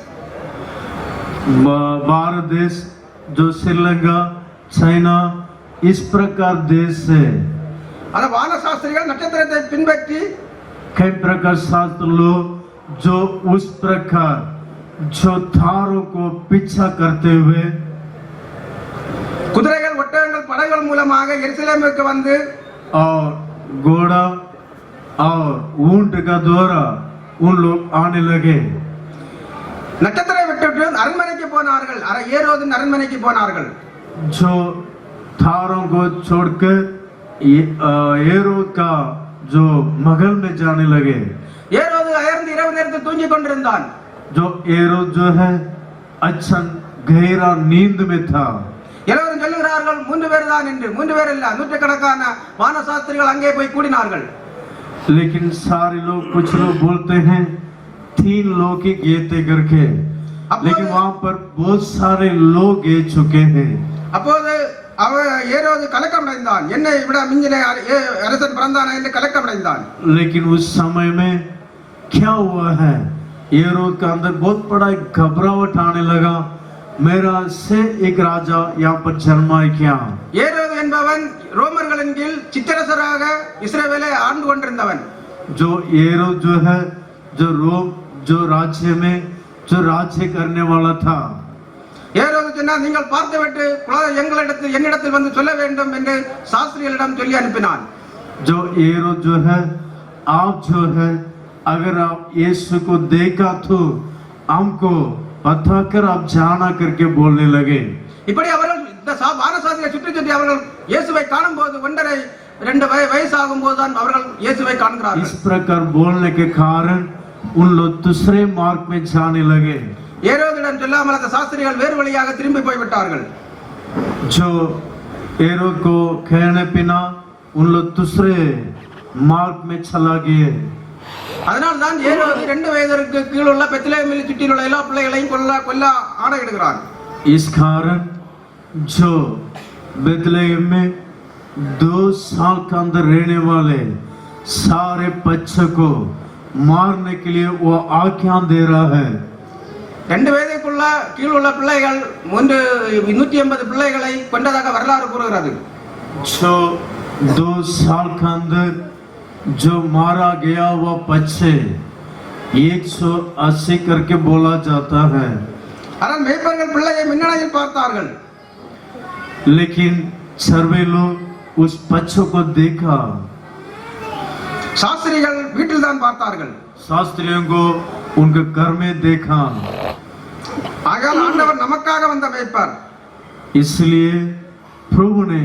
Speaker 2: भारत देश, जो श्रीलंका, चाइना, इस प्रकार देश है।
Speaker 1: அந்த வான சாஸ்திரிகள் நட்சத்திரத்தை பின்பற்றி
Speaker 2: कई प्रकार शास्त्र लोग जो उस प्रकार जो थारों को पीछा करते हुए
Speaker 1: குதிரைகள், ஒட்டகங்கள், படகுகள் மூலமாக எருசலேமுக்கு வந்து
Speaker 2: और घोड़ा और ऊंट का द्वारा उन लोग आने लगे।
Speaker 1: நட்சத்திரை விட்டு அரண்மனைக்கு போனார்கள். ஏரோதின் அரண்மனைக்கு போனார்கள்.
Speaker 2: जो थारों को छोड़कर हेरोद का जो महल में जाने लगे।
Speaker 1: ஏரோது அயர்ந்து இரவு நேரத்தில் தூங்கிக் கொண்டிருந்தான்.
Speaker 2: जो हेरोद जो है अच्छा गहरा नींद में था।
Speaker 1: எல்லோரும் சொல்லுகிறார்கள் 3 பேர் தான் என்று. 3 பேர் இல்ல, நூற்றுக்கணக்கான வான சாஸ்திரிகள் அங்கே போய் கூடினார்கள்.
Speaker 2: लेकिन सारे लोग, कुछ लोग बोलते हैं 3 लोग ही गए थे करके, लेकिन वहां पर बहुत सारे लोग गए चुके हैं।
Speaker 1: அப்போது ஏரோது கலக்கம் அடைந்தான். என்னை விட மிஞ்சிலே அரசன் பிறந்தானா என்று கலக்கம் அடைந்தான்.
Speaker 2: लेकिन उस समय में क्या हुआ है, हेरोद का अंदर बहुत बड़ा घबराहट आने लगा, मेरा से एक राजा यहाँ पर जन्मा है क्या।
Speaker 1: ஏரோது என்பவன் ரோமர்களின் கீழ் சிற்றரசராக இஸ்ரவேலை ஆண்டு கொண்டிருந்தவன்.
Speaker 2: जो हेरोद जो है, जो रोम जो राज्य में जो राज्य करने वाला था।
Speaker 1: ஏரோது சொன்னான், நீங்கள் பார்த்துவிட்டு என்னிடத்தில் வந்து சொல்ல வேண்டும் என்று சாஸ்திரிகளிடம் சொல்லி அனுப்பினான்.
Speaker 2: जो हेरोद जो है, आप जो है अगर आप यीशु को देखा तो हमको बताकर आप जाना करके बोलने लगे।
Speaker 1: இப்படி அவர்கள் இந்த வானசாஸ்திரியை சுற்றி சுற்றி அவர்கள் இயேசுவை காணும்போது 1.5-2 வயசாகும் போதுதான் அவர்கள் இயேசுவை காண்கிறார்கள்.
Speaker 2: इस प्रकार बोलने के कारण उन लोग दूसरे मार्ग में जाने लगे।
Speaker 1: ஏரோதிடம் சொல்லாமல் அந்த சாஸ்திரிகள் வேறு வழியாக திரும்பி போய்விட்டார்கள்.
Speaker 2: जो एरो को कहने बिना उन लोग दूसरे मार्ग में चला गए.
Speaker 1: அதனால் தான் ஏரோது 2 வயதிற்கு கீழ் உள்ள பெத்லகேமில் சுற்றியுள்ள எல்லா பிள்ளைகளையும் கொல்ல ஆணையிடுகிறான்.
Speaker 2: इस कारण जो बेथलेहम में 2 साल के अंदर रहने वाले सारे बच्चों को मारने के लिए वो आज्ञा दे रहा है.
Speaker 1: 2 வயதுக்குள்ள கீழ் உள்ள பிள்ளைகள் 180 பிள்ளைகளை கொண்டதாக வரலாறு கூறுகிறது.
Speaker 2: जो 2 साल के अंदर जो मारा गया वो बच्चे 180 करके बोला जाता है.
Speaker 1: ஆனால் மேய்ப்பர்கள் பிள்ளையை மின்னணையில் பார்த்தார்கள்.
Speaker 2: लेकिन सर्वे लोग उस बच्चों को देखा.
Speaker 1: சாஸ்திரிகள் வீட்டில் தான் பார்த்தார்கள்.
Speaker 2: शास्त्रियों को उनके घर में देखा.
Speaker 1: ஆகையால் ஆண்டவர் நமக்காக வந்த மேய்ப்பர்.
Speaker 2: इसलिए प्रभु ने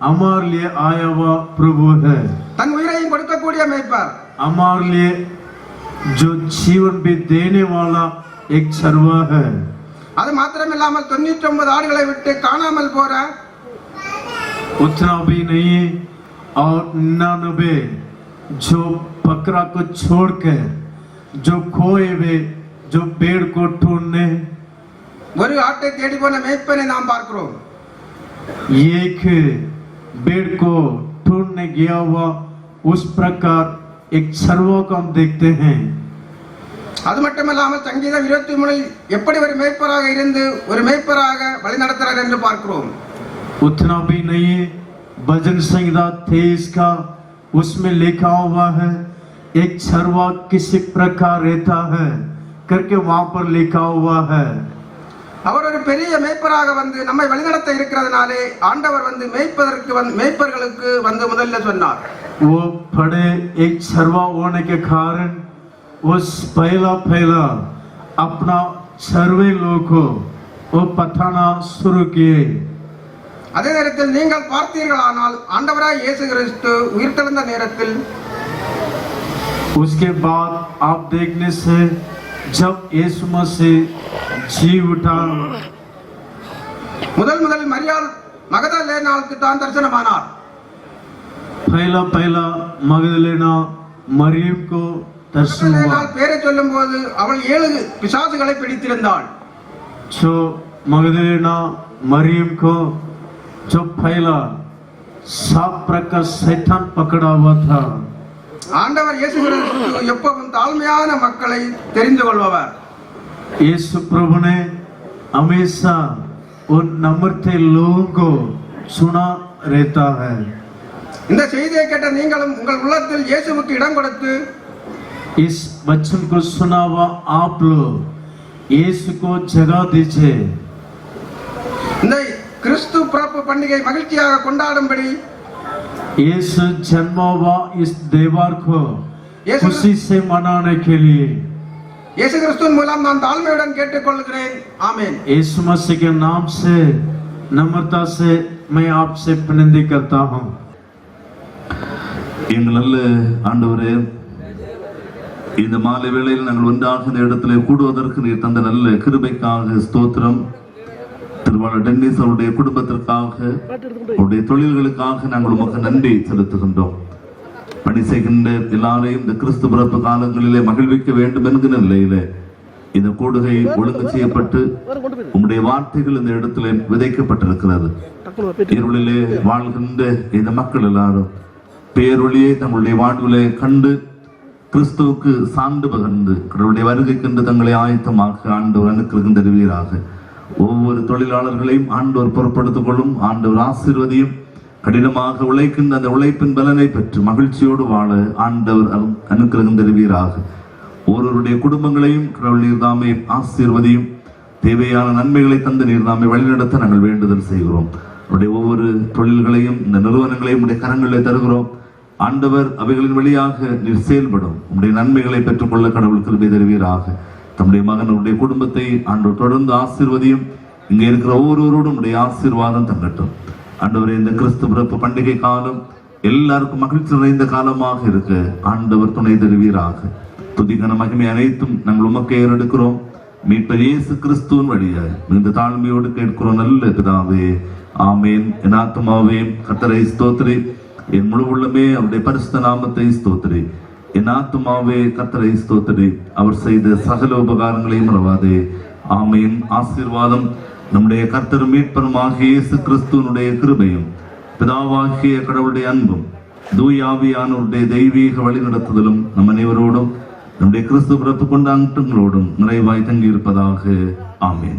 Speaker 2: हमारे लिए आया हुआ प्रभु है.
Speaker 1: தன் உயிரையும் கொடுக்கக்கூடிய மேய்ப்பர்.
Speaker 2: हमारे लिए जो जीवन भी देने वाला एक सर्वा है.
Speaker 1: அது மாத்திரமில்லாமல் 99 ஆடுகளை விட்டு காணாமல் போற
Speaker 2: उतना भी नहीं और 99 जो बकरा को छोड़कर जो खोए हुए जो पेड़ को ढूंढने
Speaker 1: ஒரு ஆட்டை தேடி போன மேய்ப்பனை நாம் பார்க்கிறோம்.
Speaker 2: एक पेड़ को ढूंढने गया हुआ उस प्रकार एक सर्वा को हम देखते हैं.
Speaker 1: அது மட்டுமல்லாமல் சங்கீதம் 23 எப்படி ஒரு மேய்ப்பராக இருந்து ஒரு மேய்ப்பராக வழி நடத்துறார் என்று பார்க்கிறோம்.
Speaker 2: उतना भी नहीं भजन संहिता 23 का उसमें लिखा हुआ है एक सर्वा किसी प्रकार रहता है करके वहां पर लिखा हुआ है.
Speaker 1: அவர் ஒரு பெரிய மேய்ப்பராக வந்து நம்மை வழிநடத்த இருக்கிறதுனாலே ஆண்டவர் வந்து மேய்ப்பர்களுக்கு வந்து முதல்ல சொன்னார்.
Speaker 2: वो बड़े एक सर्वा होने के कारण उस पहला अपना सर्वे लोगों को वो बताना शुरू किए.
Speaker 1: அதே நேரத்தில் நீங்கள் பார்த்தீர்களானால் ஆண்டவராய் இயேசு கிறிஸ்து உயிர்த்தெழுந்த நேரத்தில்
Speaker 2: उसके बाद आप देखने से जब यीशु मसीह जी उठा
Speaker 1: முதல் மரியாள் மகதலேனாளுக்கு தான் தரிசனமானார்.
Speaker 2: पहला मगदलेना मरियम को दर्शन हुआ.
Speaker 1: மகதலேனாள் பேரை சொல்லும்போது அவள் 7 பிசாசுகளை பிடித்திருந்தாள்.
Speaker 2: जो मगदलेना मरियम को जो पहला 7 प्रकार शैतान पकड़ा हुआ था.
Speaker 1: ஆண்டவர் இயேசு கிறிஸ்து எப்பவும் தாழ்மையான மக்களை தெரிந்து கொள்பவர்.
Speaker 2: यीशु प्रभु ने हमेशा उन नम्रते लोगों को सुना रहता है.
Speaker 1: இந்த செய்தியை கேட்ட நீங்களும் உங்கள் உள்ளத்தில் இயேசுவுக்கு இடம் கொடுத்து
Speaker 2: इस वचन को सुना हुआ आप लोग यीशु को जगह दीजिए.
Speaker 1: இந்த கிறிஸ்து பிறப்பு பண்டிகை மகிழ்ச்சியாக கொண்டாடும்படி
Speaker 2: यीशु जन्म हुआ इस त्योहार को
Speaker 1: यीशु-
Speaker 2: खुशी से मनाने के लिए
Speaker 1: இயேசு கிறிஸ்துவின் மூலம் நான் தாழ்மையுடன் கேட்டுக்கொள்கிறேன். ஆமென்.
Speaker 2: यीशु मसीह के नाम से नम्रता से मैं आपसे विनती करता हूँ.
Speaker 3: எங்கள் நல்ல ஆண்டவரே, இந்த மாலை வேளையில் நாங்கள் ஒன்றாக இந்த இடத்திலே கூடுவதற்கு நீர் தந்த நல்ல கிருபைக்காக ஸ்தோத்திரம். திருவாளர் டென்னிஸ் அவருடைய குடும்பத்திற்காக அவருடைய தொழில்களுக்காக நாங்கள் உமக்கு நன்றி செலுத்துகின்றோம். பணி செய்கின்ற எல்லாரையும் இந்த கிறிஸ்து பிறப்பு காலங்களிலே மகிழ்விக்க வேண்டும் என்கிற நிலையிலே இந்த கூடுகை ஒழுங்கு செய்யப்பட்டு உம்முடைய வார்த்தைகள் இந்த இடத்திலே விதைக்கப்பட்டிருக்கிறது. இருளிலே வாழ்கின்ற இந்த மக்கள் எல்லாரும் பேரொழியை தங்களுடைய வாழ்விலே கண்டு கிறிஸ்துவுக்கு சான்று பகர்ந்து கடவுளுடைய வருகைக்கென்று தங்களை ஆயத்தமாக்க ஆண்டவர் அனுக்கிரகம் தருவீராக. ஒவ்வொரு தொழிலாளர்களையும் ஆண்டவர் பொறுப்படுத்திக் கொள்ளும். ஆண்டவர் ஆசீர்வதியும். கடினமாக உழைக்கின்ற அந்த உழைப்பின் பலனை பெற்று மகிழ்ச்சியோடு வாழ ஆண்டவர் அனுக்கிரகம் தருவீராக. ஒருவருடைய குடும்பங்களையும் கடவுள் நீர்தாமே ஆசீர்வதியும். தேவையான நன்மைகளை தந்து நீர்தாமே வழிநடத்த நாங்கள் வேண்டுதல் செய்கிறோம். அவருடைய ஒவ்வொரு தொழில்களையும் இந்த நிறுவனங்களையும் உடைய கரங்களிலே தருகிறோம். ஆண்டவர் அவைகளின் வழியாக நீர் செயல்படும். உடைய நன்மைகளை பெற்றுக்கொள்ள கடவுள் கிருபை தருவீராக. தம்முடைய மகனுடைய குடும்பத்தை ஆண்டவர் தொடர்ந்து ஆசீர்வதியும். இங்கே இருக்கிற ஒவ்வொருவரோடும் உடைய ஆசீர்வாதம் தங்கட்டும். ஆண்டவரே, இந்த கிறிஸ்து பிறப்பு பண்டிகை காலம் எல்லாருக்கும் மகிழ்ச்சி நிறைந்த காலமாக இருக்க ஆண்டவர் துணை தருவீராக. துதிகன மகிமை அனைத்தும் நாங்கள் உமக்கே ஏறெடுக்கிறோம். மீட்பர் இயேசு கிறிஸ்துவின் வழியாய் மிகுந்த தாழ்மையோடு கேட்கிறோம் நல்ல பிதாவே, ஆமேன். என் ஆத்துமாவே கர்த்தரை ஸ்தோத்திரி, என் முழு உள்ளமே அவருடைய பரிசுத்த நாமத்தை ஸ்தோத்திரி. என் ஆத்துமாவே கர்த்தரை ஸ்தோத்திரி, அவர் செய்த சகல உபகாரங்களையும் மறவாதே. ஆமேன். ஆசீர்வாதம் நம்முடைய கர்த்தரும் மீட்பருமாகிய இயேசு கிறிஸ்துவனுடைய கிருபையும் பிதாவாகிய கடவுளுடைய அன்பும் தூயாவியானவருடைய தெய்வீக வழிநடத்துதலும் நம் அனைவரோடும் நம்முடைய கிறிஸ்து பிறப்பு கொண்டாட்டங்களோடும் நிறைவாய் தங்கி இருப்பதாக. ஆமேன்.